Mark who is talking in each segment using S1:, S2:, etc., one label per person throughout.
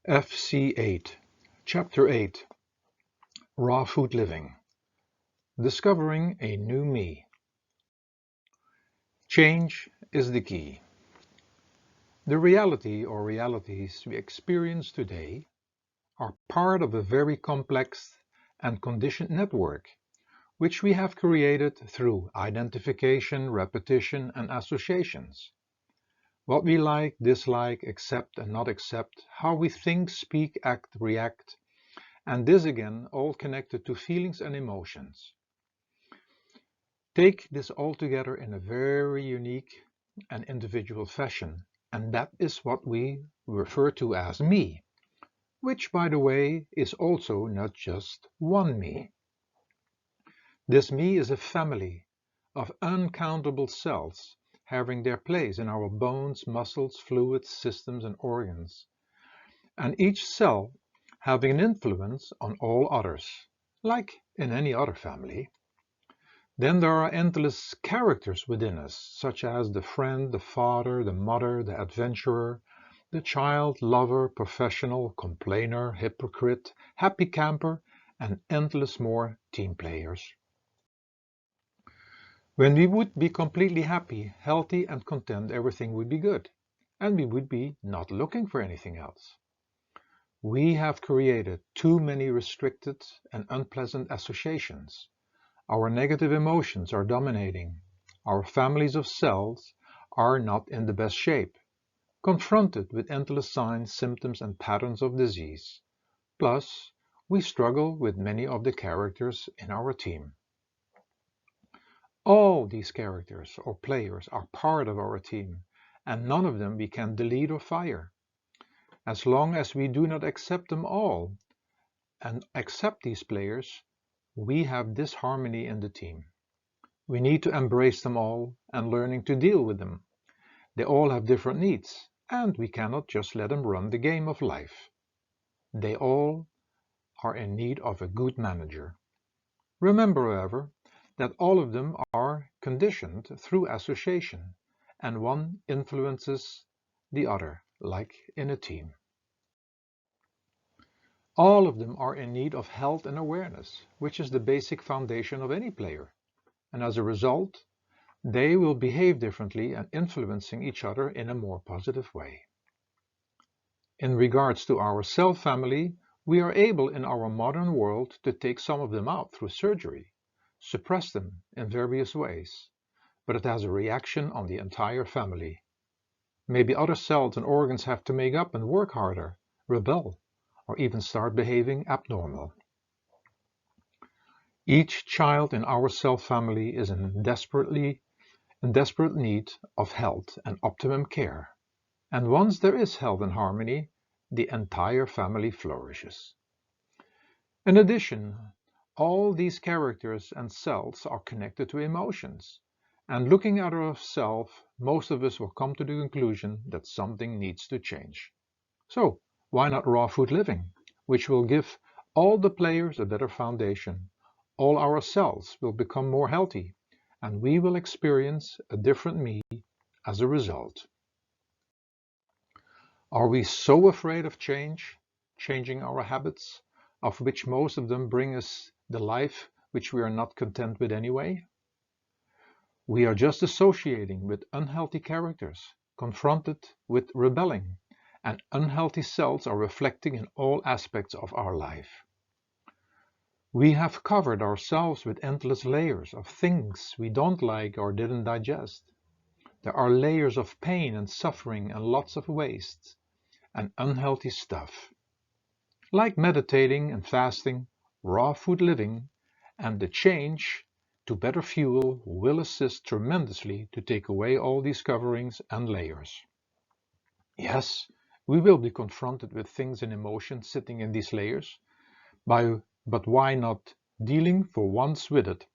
S1: Fc8, Chapter 8, Raw Food Living, Discovering a New Me. Change is the key. The reality or realities we experience today are part of a very complex and conditioned network, which we have created through identification, repetition, and associations. What we like, dislike, accept and not accept, how we think, speak, act, react, and this again all connected to feelings and emotions. Take this all together in a very unique and individual fashion, and that is what we refer to as me, which by the way is also not just one me. This me is a family of uncountable cells having their place in our bones, muscles, fluids, systems and organs, and each cell having an influence on all others, like in any other family. Then there are endless characters within us, such as the friend, the father, the mother, the adventurer, the child, lover, professional, complainer, hypocrite, happy camper, and endless more team players. When we would be completely happy, healthy, and content, everything would be good, and we would be not looking for anything else. We have created too many restricted and unpleasant associations. Our negative emotions are dominating. Our families of cells are not in the best shape, confronted with endless signs, symptoms, and patterns of disease. Plus, we struggle with many of the characters in our team. All these characters or players are part of our team, and none of them we can delete or fire. As long as we do not accept them all and accept these players, we have disharmony in the team. We need to embrace them all and learning to deal with them. They all have different needs, and we cannot just let them run the game of life. They all are in need of a good manager. Remember, however, that all of them are conditioned through association, and one influences the other, like in a team. All of them are in need of health and awareness, which is the basic foundation of any player, and as a result, they will behave differently and influencing each other in a more positive way. In regards to our cell family, we are able in our modern world to take some of them out through surgery, suppress them in various ways, but it has a reaction on the entire family. Maybe other cells and organs have to make up and work harder, rebel, or even start behaving abnormal. Each child in our cell family is in desperate need of health and optimum care, and once there is health and harmony, the entire family flourishes. In addition, all these characters and cells are connected to emotions, and looking at ourselves, most of us will come to the conclusion that something needs to change. So, why not raw food living, which will give all the players a better foundation, all our cells will become more healthy, and we will experience a different me as a result. Are we so afraid of change, changing our habits, of which most of them bring us the life which we are not content with anyway? We are just associating with unhealthy characters, confronted with rebelling, and unhealthy cells are reflecting in all aspects of our life. We have covered ourselves with endless layers of things we don't like or didn't digest. There are layers of pain and suffering and lots of waste and unhealthy stuff. Like meditating and fasting, raw food living, and the change to better fuel will assist tremendously to take away all these coverings and layers. Yes, we will be confronted with things and emotions sitting in these layers, but why not dealing for once with it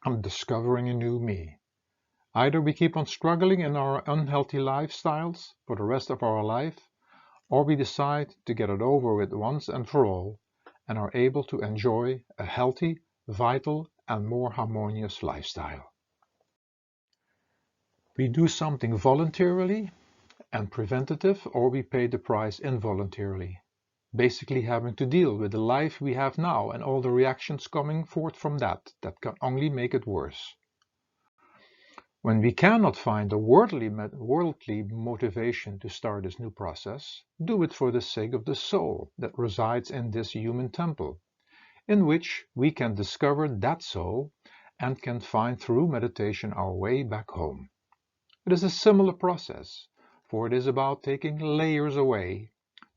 S1: and discovering a new me? Either we keep on struggling in our unhealthy lifestyles for the rest of our life, or we decide to get it over with once and for all and are able to enjoy a healthy, vital, and more harmonious lifestyle. We do something voluntarily and preventative, or we pay the price involuntarily, basically having to deal with the life we have now and all the reactions coming forth from that can only make it worse. When we cannot find a worldly motivation to start this new process, do it for the sake of the soul that resides in this human temple, in which we can discover that soul and can find through meditation our way back home. It is a similar process, for it is about taking layers away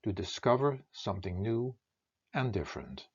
S1: to discover something new and different.